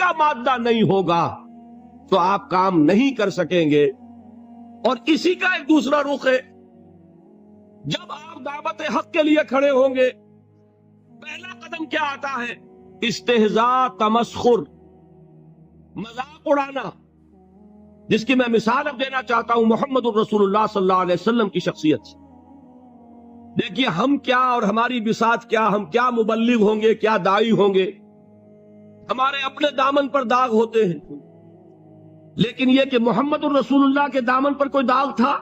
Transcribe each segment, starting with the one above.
کا مادہ نہیں ہوگا تو آپ کام نہیں کر سکیں گے. اور اسی کا ایک دوسرا رخ ہے، جب آپ دعوت حق کے لیے کھڑے ہوں گے پہلا قدم کیا آتا ہے؟ استہزاء، تمسخر، مذاق اڑانا، جس کی میں مثال اب دینا چاہتا ہوں محمد الرسول اللہ صلی اللہ علیہ وسلم کی شخصیت سے. دیکھیے ہم کیا اور ہماری بساط کیا، ہم کیا مبلغ ہوں گے، کیا داعی ہوں گے، ہمارے اپنے دامن پر داغ ہوتے ہیں، لیکن یہ کہ محمد الرسول اللہ کے دامن پر کوئی داغ تھا؟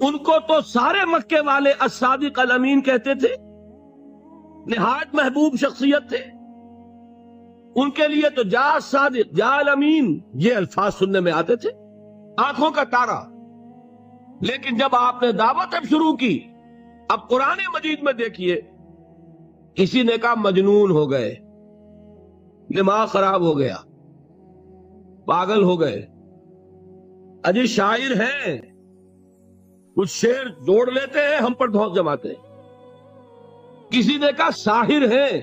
ان کو تو سارے مکے والے الصادق الامین کہتے تھے، نہایت محبوب شخصیت تھے. ان کے لیے تو جا صادق، جا الامین، یہ الفاظ سننے میں آتے تھے، آنکھوں کا تارا. لیکن جب آپ نے دعوت اب شروع کی، اب قرآن مجید میں دیکھیے کسی نے کہا مجنون ہو گئے، دماغ خراب ہو گیا، پاگل ہو گئے، اجی شاعر ہیں، کچھ شعر جوڑ لیتے ہیں، ہم پر دھوس جماتے ہیں. کسی نے کہا ساحر ہیں،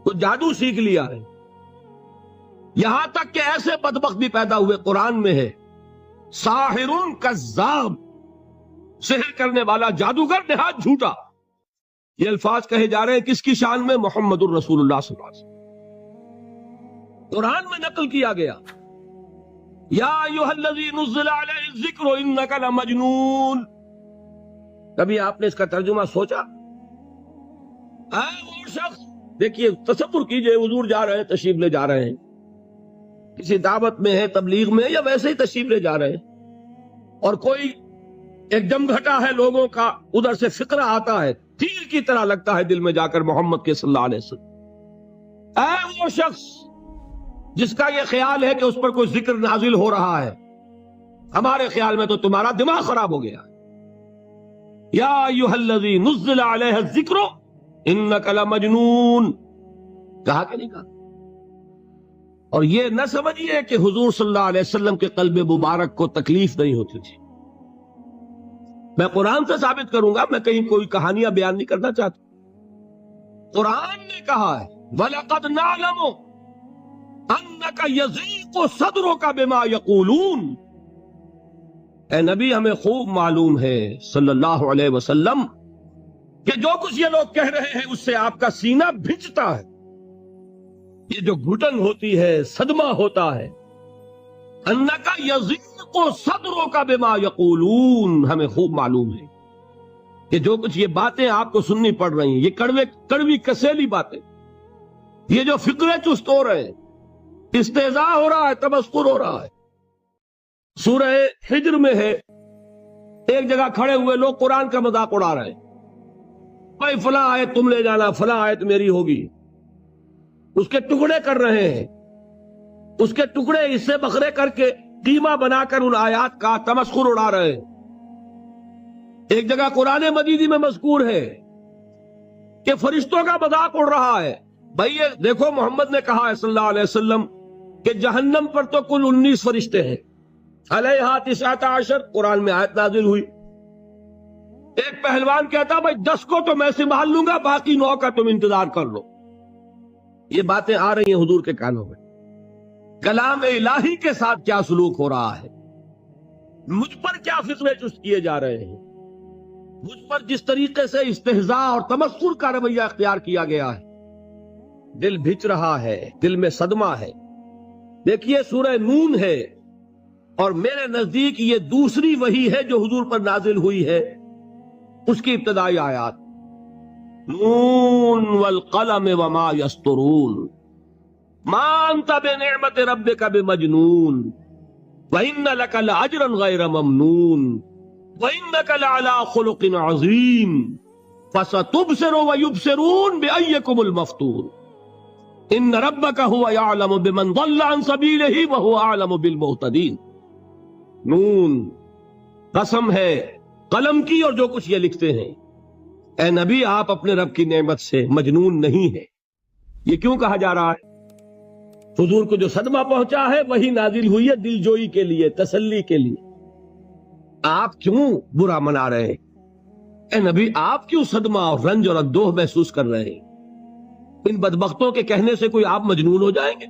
کچھ جادو سیکھ لیا ہے. یہاں تک کہ ایسے بدبخت بھی پیدا ہوئے، قرآن میں ہے ساحر کذاب، سحر کرنے والا جادوگر نہایت جھوٹا. یہ الفاظ کہے جا رہے ہیں کس کی شان میں؟ محمد الرسول اللہ صلی اللہ علیہ وسلم. قرآن میں نقل کیا گیا یا ایھا الذی نزل علیہ الذکر انک لمجنون. کبھی آپ نے اس کا ترجمہ سوچا؟ وہ شخص، دیکھیے تصور کیجئے حضور جا رہے ہیں، تشریف لے جا رہے ہیں، کسی دعوت میں ہے، تبلیغ میں، یا ویسے ہی تشریف لے جا رہے ہیں، اور کوئی ایک جمگھٹا ہے لوگوں کا، ادھر سے فقرہ آتا ہے، تیر کی طرح لگتا ہے دل میں جا کر محمد کے صلی اللہ علیہ وسلم. وہ شخص جس کا یہ خیال ہے کہ اس پر کوئی ذکر نازل ہو رہا ہے، ہمارے خیال میں تو تمہارا دماغ خراب ہو گیا. یا ایھا الذی نزل علیہ الذکر انک لمجنون، کہا کہ نہیں کہا؟ اور یہ نہ سمجھیے کہ حضور صلی اللہ علیہ وسلم کے قلب مبارک کو تکلیف نہیں ہوتی تھی. میں قرآن سے ثابت کروں گا، میں کہیں کوئی کہانیاں بیان نہیں کرنا چاہتا. قرآن نے کہا ہے وَلَقَدْ نَعْلَمُ أَنَّكَ يَضِيقُ صَدْرُكَ بِمَا يَقُولُونَ. اے نبی ہمیں خوب معلوم ہے صلی اللہ علیہ وسلم کہ جو کچھ یہ لوگ کہہ رہے ہیں اس سے آپ کا سینہ بھجتا ہے، یہ جو گھٹن ہوتی ہے، صدمہ ہوتا ہے. انَّكَ يَضِيقُ صَدْرُكَ بِمَا يَقُولُونَ، ہمیں خوب معلوم ہے کہ جو کچھ یہ باتیں آپ کو سننی پڑ رہی ہیں، یہ کڑوی کسیلی باتیں، یہ جو فقرے چست ہو رہے ہیں، استہزاء ہو رہا ہے، تمسخر ہو رہا ہے. سورہ حجر میں ہے، ایک جگہ کھڑے ہوئے لوگ قرآن کا مذاق اڑا رہے ہیں، بھائی فلاں آیت تم لے جانا، فلاں آیت میری ہوگی، اس کے ٹکڑے کر رہے ہیں، اس کے ٹکڑے حصے بکھرے کر کے قیمہ بنا کر ان آیات کا تمسخر اڑا رہے ہیں. ایک جگہ قرآن مجیدی میں مذکور ہے کہ فرشتوں کا مذاق اڑ رہا ہے. بھائی یہ دیکھو محمد نے کہا ہے صلی اللہ علیہ وسلم کہ جہنم پر تو کل 19 فرشتے ہیں، علیہا 19 قرآن میں آیت نازل ہوئی. ایک پہلوان کہتا بھائی 10 کو تو میں سنبھال لوں گا، باقی 9 کا تم انتظار کر لو. یہ باتیں آ رہی ہیں حضور کے کانوں میں. کلام الہی کے ساتھ کیا سلوک ہو رہا ہے، مجھ پر کیا فقرے چست کیے جا رہے ہیں، مجھ پر جس طریقے سے استہزاء اور تمسخر کا رویہ اختیار کیا گیا ہے، دل بھج رہا ہے، دل میں صدمہ ہے. دیکھیے سورہ نون ہے، اور میرے نزدیک یہ دوسری وحی ہے جو حضور پر نازل ہوئی ہے، اس کی ابتدائی آیات نون والقلم وما یسطرون ما انت بنعمت ربک بمجنون وان لک لاجرا غیر ممنون وانک لعلی خلق عظیم فستبصر ویبصرون بأیکم المفتون ان ربک هو یعلم بمن ضل عن سبیلہ وهو اعلم بالمہتدین. نون، قسم ہے قلم کی اور جو کچھ یہ لکھتے ہیں. اے نبی آپ اپنے رب کی نعمت سے مجنون نہیں ہے. یہ کیوں کہا جا رہا ہے؟ حضور کو جو صدمہ پہنچا ہے وہی نازل ہوئی ہے دل جوئی کے لیے، تسلی کے لیے. آپ کیوں برا منا رہے ہیں؟ اے نبی آپ کیوں صدمہ اور رنج اور اندوہ محسوس کر رہے ہیں؟ ان بدبختوں کے کہنے سے کوئی آپ مجنون ہو جائیں گے؟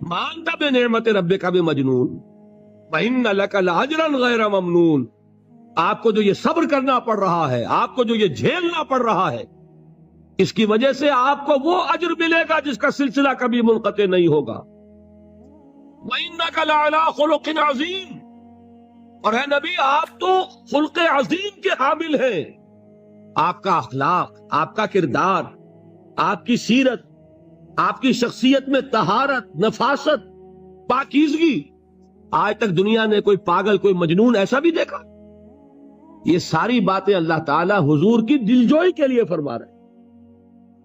مانتا بے نعمت رب کا بھی مجنون وَإِنَّ لَكَ لَأَجْرًا غَيْرَ مَمْنُونَ. آپ کو جو یہ صبر کرنا پڑ رہا ہے، آپ کو جو یہ جھیلنا پڑ رہا ہے، اس کی وجہ سے آپ کو وہ اجر ملے گا جس کا سلسلہ کبھی منقطع نہیں ہوگا. وَإِنَّكَ لَعَلَىٰ خُلُقٍ عَظِيمٍ. اور اے نبی آپ تو خلق عظیم کے حامل ہیں. آپ کا اخلاق، آپ کا کردار، آپ کی سیرت، آپ کی شخصیت میں طہارت، نفاست، پاکیزگی، آج تک دنیا نے کوئی پاگل، کوئی مجنون ایسا بھی دیکھا؟ یہ ساری باتیں اللہ تعالیٰ حضور کی دلجوئی کے لیے فرما رہے ہیں.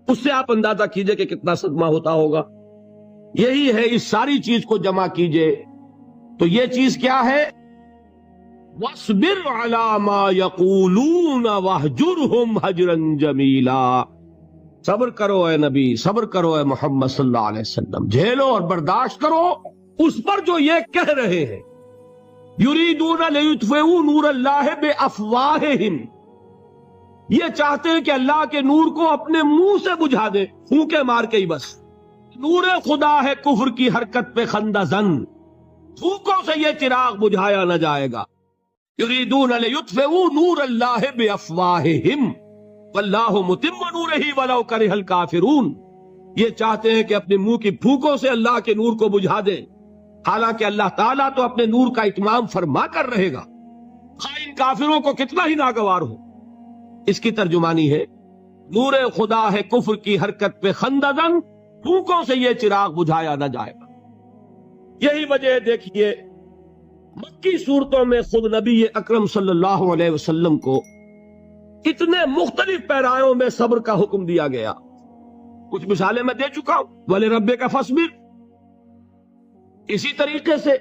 اس سے آپ اندازہ کیجئے کہ کتنا صدمہ ہوتا ہوگا. یہی ہے، اس ساری چیز کو جمع کیجئے تو یہ چیز کیا ہے؟ وَاصْبِرْ عَلَىٰ مَا يَقُولُونَ وَاهْجُرْهُمْ هَجْرًا جَمِيلًا. صبر کرو اے نبی، صبر کرو اے محمد صلی اللہ علیہ وسلم، جھیلو اور برداشت کرو اس پر جو یہ کہہ رہے ہیں. یریدون لیطفئوا نور اللہ بافواہہم. یہ چاہتے ہیں کہ اللہ کے نور کو اپنے منہ سے بجھا دے، پھونکے مار کے ہی بس. نور خدا ہے کفر کی حرکت پہ خندہ زن، پھونکوں سے یہ چراغ بجھایا نہ جائے گا. یریدون لیطفئوا نور اللہ بافواہہم واللہ متم نورہ ولو کرہ الکافرون. یہ چاہتے ہیں کہ اپنے منہ کی پھونکوں سے اللہ کے نور کو بجھا دیں، حالانکہ اللہ تعالیٰ تو اپنے نور کا اتمام فرما کر رہے گا، خواہ ان کافروں کو کتنا ہی ناگوار ہو. اس کی ترجمانی ہے نور خدا ہے کفر کی حرکت پہ خندہ زن، پھونکوں سے یہ چراغ بجھایا نہ جائے گا. یہی وجہ دیکھیے مکی صورتوں میں خود نبی اکرم صلی اللہ علیہ وسلم کو اتنے مختلف پیرایوں میں صبر کا حکم دیا گیا. کچھ مثالیں میں دے چکا ہوں. وَلِرَبِّكَ فَاصْبِرْ. اسی طریقے سے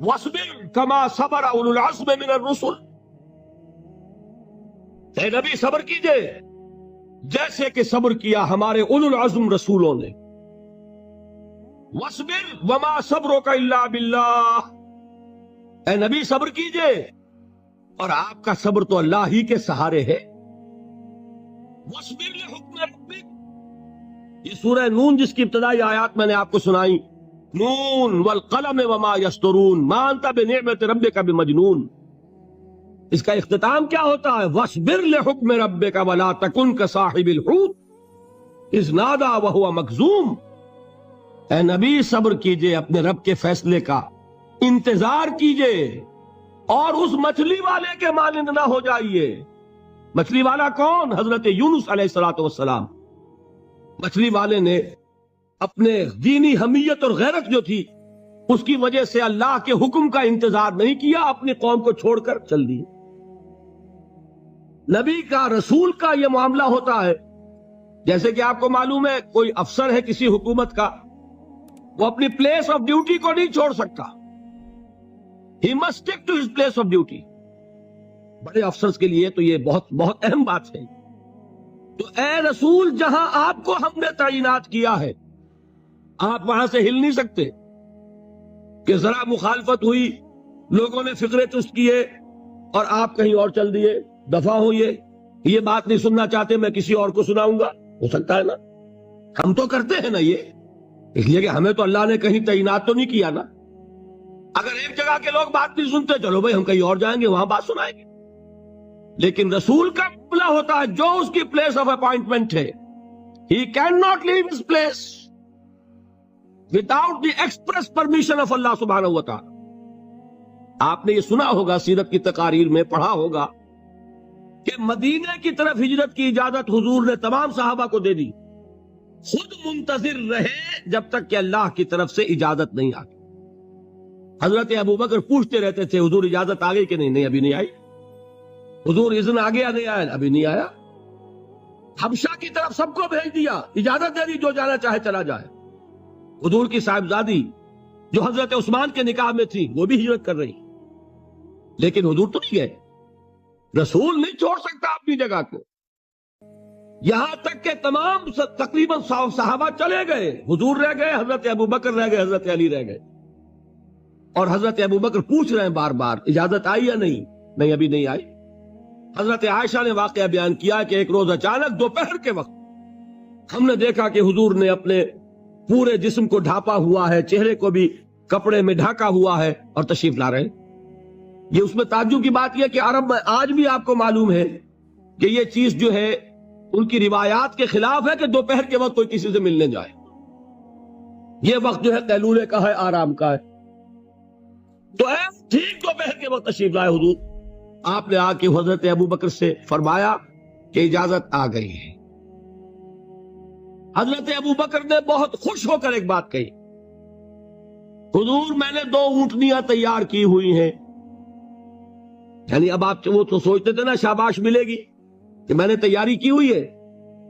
وَاصْبِرْ كَمَا صَبَرَ أُولُو الْعَزْمِ مِنَ الرُّسُلِ. اے نبی صبر کیجئے جیسے کہ صبر کیا ہمارے اولو العزم رسولوں نے. وَاصْبِرْ وَمَا صَبْرُكَ إِلَّا بِاللَّهِ. اے نبی صبر کیجئے اور آپ کا صبر تو اللہ ہی کے سہارے ہے. وَاصْبِرْ لِحُكْمِ رَبِّكَ. یہ سورہ نون جس کی ابتدائی آیات میں نے آپ کو سنائی، نون والقلم وما یسطرون ما انت بنعمت ربک بمجنون. اس کا اختتام کیا ہوتا ہے؟ وَاصْبِرْ لِحُكْمِ رَبِّكَ وَلَا تَكُنْ كَصَاحِبِ الْحُوتِ إِذْ نَادَىٰ وَهُوَ مَكْظُومٌ. اے نبی صبر کیجئے اپنے رب کے فیصلے کا، انتظار کیجئے اور اس مچھلی والے کے مانند نہ ہو جائیے. مچھلی والا کون؟ حضرت یونس علیہ السلام. مچھلی والے نے اپنے دینی حمیت اور غیرت جو تھی اس کی وجہ سے اللہ کے حکم کا انتظار نہیں کیا، اپنی قوم کو چھوڑ کر چل دی. نبی کا، رسول کا یہ معاملہ ہوتا ہے. جیسے کہ آپ کو معلوم ہے کوئی افسر ہے کسی حکومت کا، وہ اپنی پلیس آف ڈیوٹی کو نہیں چھوڑ سکتا. He must stick to his place of duty. بڑے افسرز کے لیے تو یہ بہت بہت اہم بات ہے. تو اے رسول جہاں آپ کو ہم نے تعینات کیا ہے آپ وہاں سے ہل نہیں سکتے کہ ذرا مخالفت ہوئی، لوگوں نے فکرے چست کیے اور آپ کہیں اور چل دیے. دفعہ ہوئیے، یہ بات نہیں سننا چاہتے، میں کسی اور کو سناؤں گا. ہو سکتا ہے نا؟ ہم تو کرتے ہیں نا یہ، اس لیے کہ ہمیں تو اللہ نے کہیں تعینات تو نہیں کیا نا. اگر ایک جگہ کے لوگ بات نہیں سنتے، چلو بھائی ہم کہیں اور جائیں گے، وہاں بات سنائیں گے. لیکن رسول کا معاملہ ہوتا ہے جو اس کی پلیس آف اپائنٹمنٹ ہے، he cannot leave his place without the express permission of Allah سبحانہ و تعالی. آپ نے یہ سنا ہوگا، سیرت کی تقاریر میں پڑھا ہوگا کہ مدینے کی طرف ہجرت کی اجازت حضور نے تمام صحابہ کو دے دی. خود منتظر رہے جب تک کہ اللہ کی طرف سے اجازت نہیں آئی. حضرت ابوبکر پوچھتے رہتے تھے حضور اجازت آ گئی کہ نہیں؟ نہیں ابھی نہیں آئی. حضور اذن آ گیا؟ نہیں آیا. ابھی نہیں آیا. حبشہ کی طرف سب کو بھیج دیا، اجازت دے دی جو جانا چاہے چلا جائے. حضور کی صاحبزادی جو حضرت عثمان کے نکاح میں تھی وہ بھی ہجرت کر رہی، لیکن حضور تو نہیں گئے. رسول نہیں چھوڑ سکتا اپنی جگہ کو. یہاں تک کہ تمام تقریباً صحابہ چلے گئے، حضور رہ گئے، حضرت ابوبکر رہ گئے، حضرت علی رہ گئے. اور حضرت ابوبکر پوچھ رہے ہیں بار بار اجازت آئی یا نہیں؟ نہیں ابھی نہیں آئی. حضرت عائشہ نے واقعہ بیان کیا کہ ایک روز اچانک دوپہر کے وقت ہم نے دیکھا کہ حضور نے اپنے پورے جسم کو ڈھانپا ہوا ہے، چہرے کو بھی کپڑے میں ڈھانکا ہوا ہے اور تشریف لا رہے ہیں۔ یہ اس میں تعجب کی بات یہ کہ عرب میں آج بھی آپ کو معلوم ہے کہ یہ چیز جو ہے ان کی روایات کے خلاف ہے کہ دوپہر کے وقت کوئی کسی سے ملنے جائے۔ یہ وقت جو ہے قیلولے کا ہے، آرام کا ہے۔ تو ٹھیک دوپہر کے وقت تشریف لائے حضور، آپ نے آ کے حضرت ابو بکر سے فرمایا کہ اجازت آ گئی ہے۔ حضرت ابو بکر نے بہت خوش ہو کر ایک بات کہی، حضور میں نے 2 اونٹنیاں تیار کی ہوئی ہیں۔ یعنی اب آپ وہ تو سوچتے تھے نا شاباش ملے گی کہ میں نے تیاری کی ہوئی ہے،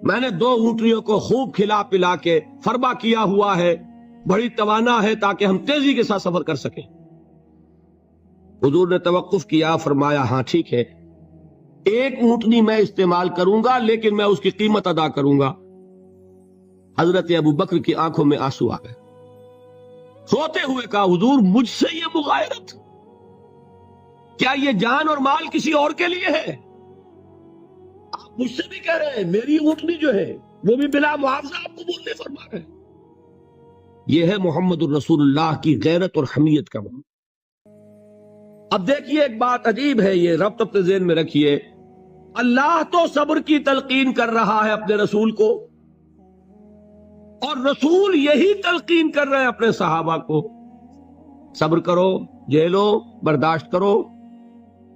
میں نے 2 اونٹنیوں کو خوب کھلا پلا کے فربا کیا ہوا ہے، بڑی توانا ہے تاکہ ہم تیزی کے ساتھ سفر کر سکیں۔ حضور نے توقف کیا، فرمایا ہاں ٹھیک ہے، 1 اونٹنی میں استعمال کروں گا لیکن میں اس کی قیمت ادا کروں گا۔ حضرت ابو بکر کی آنکھوں میں آنسو آ گئے، روتے ہوئے کہا حضور مجھ سے یہ مغایرت، کیا یہ جان اور مال کسی اور کے لیے ہے؟ آپ مجھ سے بھی کہہ رہے ہیں میری اونٹنی جو ہے وہ بھی بلا معاوضہ آپ قبول نہیں فرما رہے۔ یہ ہے محمد الرسول اللہ کی غیرت اور حمیت کا معاملہ۔ اب دیکھیے ایک بات عجیب ہے، یہ ربط اپنے ذہن میں رکھیے، اللہ تو صبر کی تلقین کر رہا ہے اپنے رسول کو، اور رسول یہی تلقین کر رہے ہیں اپنے صحابہ کو، صبر کرو، جھیلو، برداشت کرو،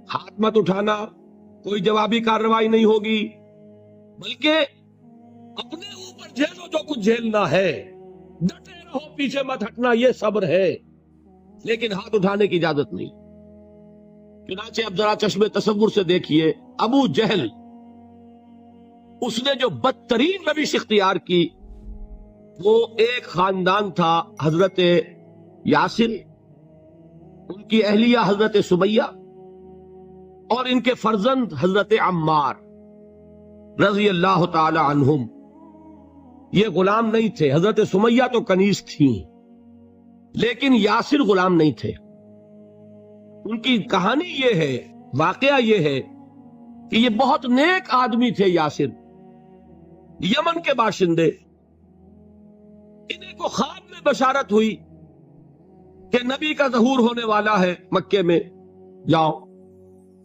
ہاتھ مت اٹھانا، کوئی جوابی کارروائی نہیں ہوگی، بلکہ اپنے اوپر جھیلو جو کچھ جھیلنا ہے، ڈٹے رہو، پیچھے مت ہٹنا، یہ صبر ہے، لیکن ہاتھ اٹھانے کی اجازت نہیں۔ چنانچہ اب ذرا چشمے تصور سے دیکھیے، ابو جہل اس نے جو بدترین روش اختیار کی، وہ ایک خاندان تھا حضرت یاسر، ان کی اہلیہ حضرت سمیہ، اور ان کے فرزند حضرت عمار رضی اللہ تعالی عنہم۔ یہ غلام نہیں تھے، حضرت سمیہ تو کنیز تھیں لیکن یاسر غلام نہیں تھے۔ ان کی کہانی یہ ہے، واقعہ یہ ہے کہ یہ بہت نیک آدمی تھے یاسر، یمن کے باشندے۔ انہیں کو خواب میں بشارت ہوئی کہ نبی کا ظہور ہونے والا ہے مکے میں، جاؤ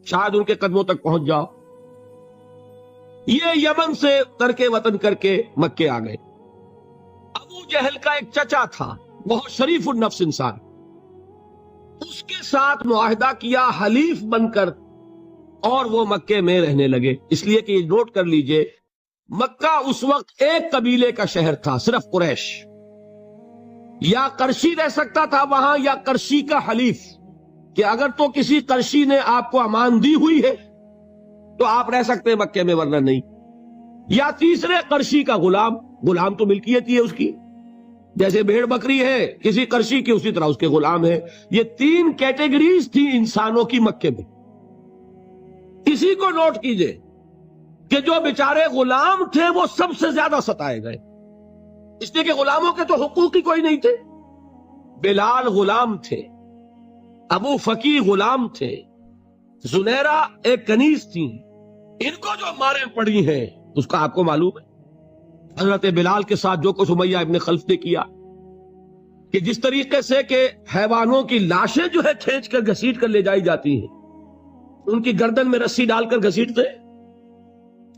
شاید ان کے قدموں تک پہنچ جاؤ۔ یہ یمن سے ترک وطن کر کے مکے آ گئے۔ ابو جہل کا ایک چچا تھا، بہت شریف النفس انسان، اس کے ساتھ معاہدہ کیا حلیف بن کر، اور وہ مکے میں رہنے لگے۔ اس لیے کہ یہ نوٹ کر لیجئے، مکہ اس وقت ایک قبیلے کا شہر تھا، صرف قریش۔ یا قرشی رہ سکتا تھا وہاں، یا قرشی کا حلیف، کہ اگر تو کسی قرشی نے آپ کو امان دی ہوئی ہے تو آپ رہ سکتے ہیں مکے میں، ورنہ نہیں۔ یا تیسرے قرشی کا غلام، غلام تو ملکیت ہی ہے اس کی، جیسے بھیڑ بکری ہے کسی قرشی کی، اسی طرح اس کے غلام ہے۔ یہ 3 کیٹیگریز تھی انسانوں کی مکے میں۔ اسی کو نوٹ کیجئے کہ جو بیچارے غلام تھے وہ سب سے زیادہ ستائے گئے، اس لیے کہ غلاموں کے تو حقوق ہی کوئی نہیں تھے۔ بلال غلام تھے، ابو فقی غلام تھے، زنیرہ ایک کنیز تھی، ان کو جو ماریں پڑی ہیں اس کا آپ کو معلوم ہے۔ حضرت بلال کے ساتھ جو کچھ امیہ ابن خلف نے کیا، کہ جس طریقے سے کہ حیوانوں کی لاشیں جو ہے کھینچ کر گھسیٹ کر لے جائی جاتی ہیں، ان کی گردن میں رسی ڈال کر گھسیٹتے،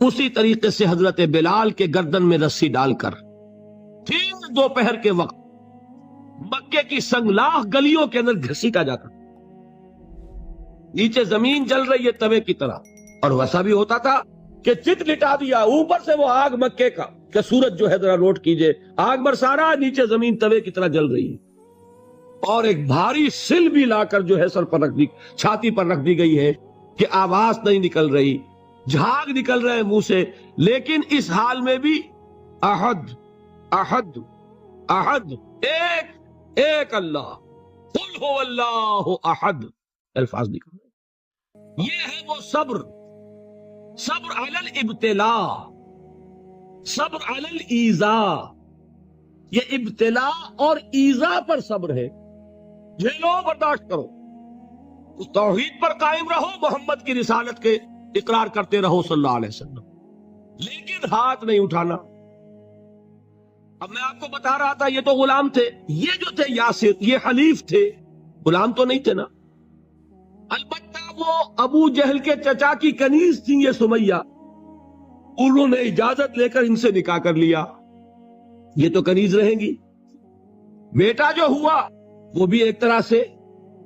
اسی طریقے سے حضرت بلال کے گردن میں رسی ڈال کر ٹھیک دوپہر کے وقت مکے کی سنگلاخ گلیوں کے اندر گھسیٹا جاتا، نیچے زمین جل رہی ہے توے کی طرح، اور ویسا بھی ہوتا تھا کہ چت لٹا دیا، اوپر سے وہ آگ مکے کا کہ سورج جو ہے ذرا نوٹ کیجئے، آگ برسا رہا، نیچے زمین توے کی طرح جل رہی ہے، اور ایک بھاری سل بھی لا کر جو ہے سر پر رکھ دی، چھاتی پر رکھ دی گئی ہے کہ آواز نہیں نکل رہی، جھاگ نکل رہے منہ سے، لیکن اس حال میں بھی احد احد احد، ایک ایک اللہ، قل هو اللہ احد، الفاظ نکل رہے۔ یہ ہے وہ صبر، صبر علی الابتلاء، صبر علی الایذاء، یہ ابتلاء اور ایذاء پر صبر ہے۔ جھیلو، برداشت کرو، اس توحید پر قائم رہو، محمد کی رسالت کے اقرار کرتے رہو صلی اللہ علیہ وسلم، لیکن ہاتھ نہیں اٹھانا، اب میں آپ کو بتا رہا تھا یہ تو غلام تھے، یہ جو تھے یاسر یہ حلیف تھے، غلام تو نہیں تھے نا۔ البتہ وہ ابو جہل کے چچا کی کنیز تھی یہ سمیہ، انہوں نے اجازت لے کر ان سے نکاح کر لیا، یہ تو کنیز رہیں گی۔ بیٹا جو ہوا وہ بھی ایک طرح سے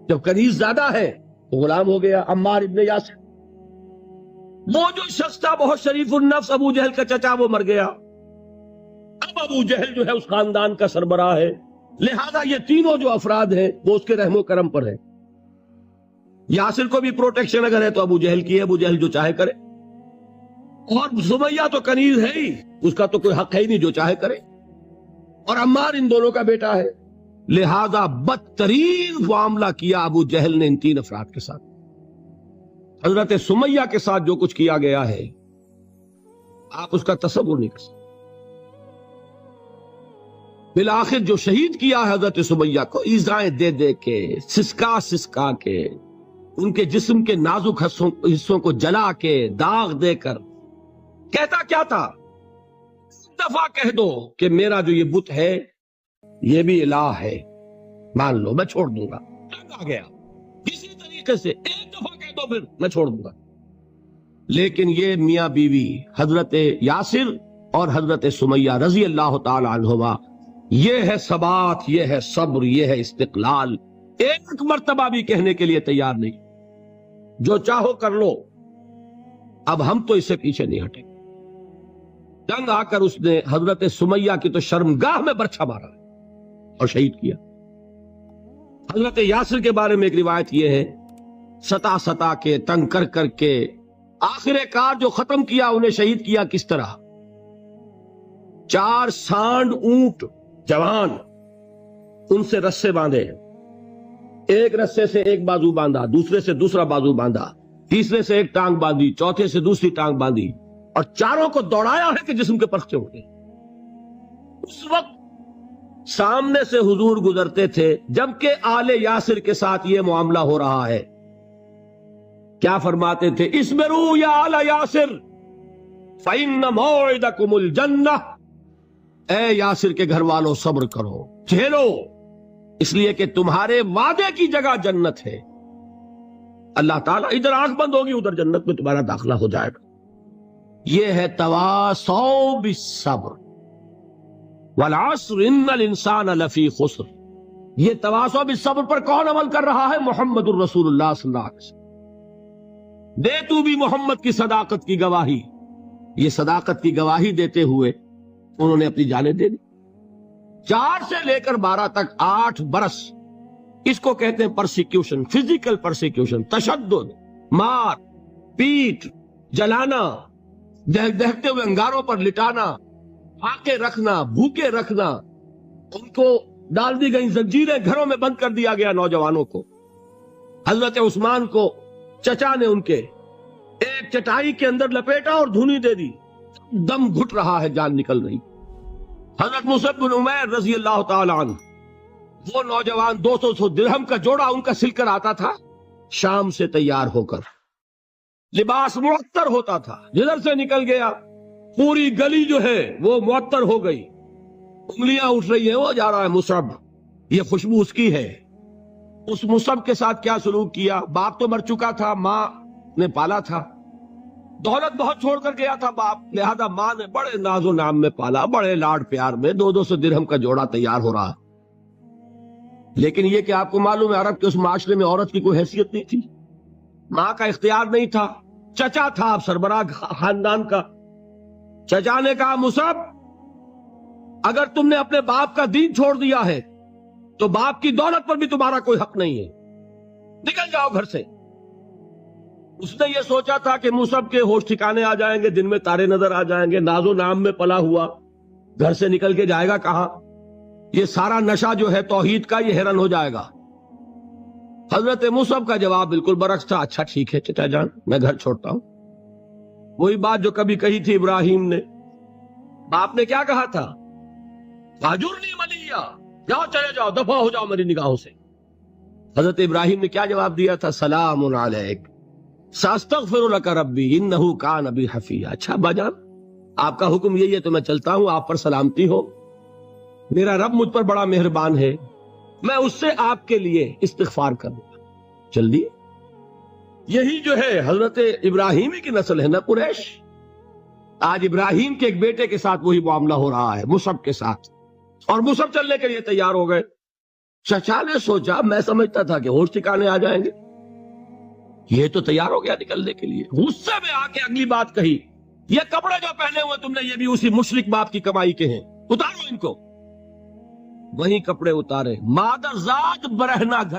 جب کنیز زیادہ ہے تو غلام ہو گیا، عمار ابن یاسر۔ وہ جو شخص تھا بہت شریف النفس ابو جہل کا چچا، وہ مر گیا۔ اب ابو جہل جو ہے اس خاندان کا سربراہ ہے، لہذا یہ تینوں جو افراد ہیں وہ اس کے رحم و کرم پر ہیں۔ یاسر کو بھی پروٹیکشن اگر ہے تو ابو جہل کی ہے، ابو جہل جو چاہے کرے، اور سمیہ تو کنیز ہے ہی، اس کا تو کوئی حق ہے ہی نہیں، جو چاہے کرے، اور عمار ان دونوں کا بیٹا ہے، لہذا بدترین معاملہ کیا ابو جہل نے ان تین افراد کے ساتھ۔ حضرت سمیہ کے ساتھ جو کچھ کیا گیا ہے آپ اس کا تصور نہیں کر سکتے۔ بالآخر جو شہید کیا ہے حضرت سمیہ کو، ایذائیں دے دے کے، سسکا سسکا کے، ان کے جسم کے نازک حصوں کو جلا کے، داغ دے کر، کہتا کیا تھا؟ دفعہ کہہ دو کہ میرا جو یہ بت ہے یہ بھی الہ ہے، مان لو میں چھوڑ دوں گا۔ آ گیا کسی طریقے سے ایک دفعہ کہہ دو پھر میں چھوڑ دوں گا۔ لیکن یہ میاں بیوی حضرت یاسر اور حضرت سمیہ رضی اللہ تعالی عنہما، یہ ہے ثبات، یہ ہے صبر، یہ ہے استقلال، ایک مرتبہ بھی کہنے کے لیے تیار نہیں، جو چاہو کر لو، اب ہم تو اس سے پیچھے نہیں ہٹیں۔ جنگ آ کر اس نے حضرت سمیہ کی تو شرمگاہ میں برچھا مارا اور شہید کیا۔ حضرت یاسر کے بارے میں ایک روایت یہ ہے، ستا کے، تنگ کر کر کے، آخر کار جو ختم کیا انہیں شہید کیا کس طرح؟ 4 سانڈ اونٹ جوان، ان سے رسے باندھے، ایک رسے سے ایک بازو باندھا، دوسرے سے دوسرا بازو باندھا، تیسرے سے ایک ٹانگ باندھی، چوتھے سے دوسری ٹانگ باندھی، اور چاروں کو دوڑایا ہے کہ جسم کے پرخچے اڑ گئے۔ اس وقت سامنے سے حضور گزرتے تھے جبکہ آل یاسر کے ساتھ یہ معاملہ ہو رہا ہے، کیا فرماتے تھے؟ اسبروا یا آل یاسر فإن موعدکم الجنہ، اے یاسر کے گھر والوں صبر کرو، جھیلو، اس لیے کہ تمہارے وعدے کی جگہ جنت ہے۔ اللہ تعالیٰ ادھر آنکھ بند ہوگی ادھر جنت میں تمہارا داخلہ ہو جائے گا۔ یہ ہے تواصوا بالصبر، والعصر ان الانسان لفی خسر۔ یہ تواصوا بالصبر پر کون عمل کر رہا ہے؟ محمد الرسول اللہ صلی اللہ علیہ وسلم۔ دے تو بھی محمد کی صداقت کی گواہی۔ یہ صداقت کی گواہی دیتے ہوئے انہوں نے اپنی جانیں دے دی۔ 4 سے لے کر 12 تک 8 برس، اس کو کہتے ہیں پرسیکیوشن، فزیکل پرسیکیوشن، تشدد، مار پیٹ، جلانا، دہتے ہوئے انگاروں پر لٹانا، پھانکے رکھنا، بھوکے رکھنا، ان کو ڈال دی گئی زنجیریں، گھروں میں بند کر دیا گیا نوجوانوں کو۔ حضرت عثمان کو چچا نے ان کے ایک چٹائی کے اندر لپیٹا اور دھونی دے دی، دم گھٹ رہا ہے، جان نکل رہی۔ حضرت مصعب بن عمیر رضی اللہ تعالی عنہ، وہ نوجوان 200 درہم کا جوڑا ان کا سل کر آتا تھا شام سے تیار ہو کر، لباس معطر ہوتا تھا، جدھر سے نکل گیا پوری گلی جو ہے وہ معطر ہو گئی، انگلیاں اٹھ رہی ہیں، وہ جا رہا ہے مصعب، یہ خوشبو اس کی ہے۔ اس مصعب کے ساتھ کیا سلوک کیا؟ باپ تو مر چکا تھا، ماں نے پالا تھا، دولت بہت چھوڑ کر گیا تھا باپ، لہذا ماں نے بڑے ناز و نام میں پالا، بڑے لاڈ پیار میں، 200 درہم کا جوڑا تیار ہو رہا۔ لیکن یہ کہ آپ کو معلوم ہے عرب کے اس معاشرے میں عورت کی کوئی حیثیت نہیں تھی، ماں کا اختیار نہیں تھا، چچا تھا آپ سربراہ خاندان کا۔ چچا نے کہا مصعب اگر تم نے اپنے باپ کا دین چھوڑ دیا ہے تو باپ کی دولت پر بھی تمہارا کوئی حق نہیں ہے، نکل جاؤ گھر سے۔ اس نے یہ سوچا تھا کہ مصعب کے ہوش ٹھکانے آ جائیں گے، دن میں تارے نظر آ جائیں گے، ناز و نام میں پلا ہوا، گھر سے نکل کے جائے گا کہاں؟ یہ سارا نشہ جو ہے توحید کا یہ ہرن ہو جائے گا۔ حضرت مصعب کا جواب بالکل برعکس تھا، اچھا ٹھیک ہے چچا جان، میں گھر چھوڑتا ہوں۔ وہی بات جو کبھی کہی تھی ابراہیم نے، باپ نے کیا کہا تھا؟ واجرنی ملیہ، جاؤ چلے جاؤ، دفع ہو جاؤ میری نگاہوں سے۔ حضرت ابراہیم نے کیا جواب دیا تھا؟ سلام علیک ساستغفر لک ربی انہ کان بی حفیہ۔ اچھا ابا جان آپ کا حکم یہی ہے تو میں چلتا ہوں، آپ پر سلامتی ہو، میرا رب مجھ پر بڑا مہربان ہے، میں اس سے آپ کے لیے استغفار کروں گا۔ جلدی یہی جو ہے حضرت ابراہیمی کی نسل ہے نا قریش۔ آج ابراہیم کے ایک بیٹے کے ساتھ وہی معاملہ ہو رہا ہے، مصعب کے ساتھ، اور مصعب چلنے کے لیے تیار ہو گئے۔ چچا نے سوچا، میں سمجھتا تھا کہ ہوش ٹھکانے آ جائیں گے، یہ تو تیار ہو گیا نکلنے کے لیے۔ غصے میں آ کے اگلی بات کہی، یہ کپڑے جو پہنے ہوئے تم نے یہ بھی اسی مشرک باپ کی کمائی کے ہیں، اتارو ان کو۔ وہی کپڑے اتارے، مادر ذات برہنہ گھر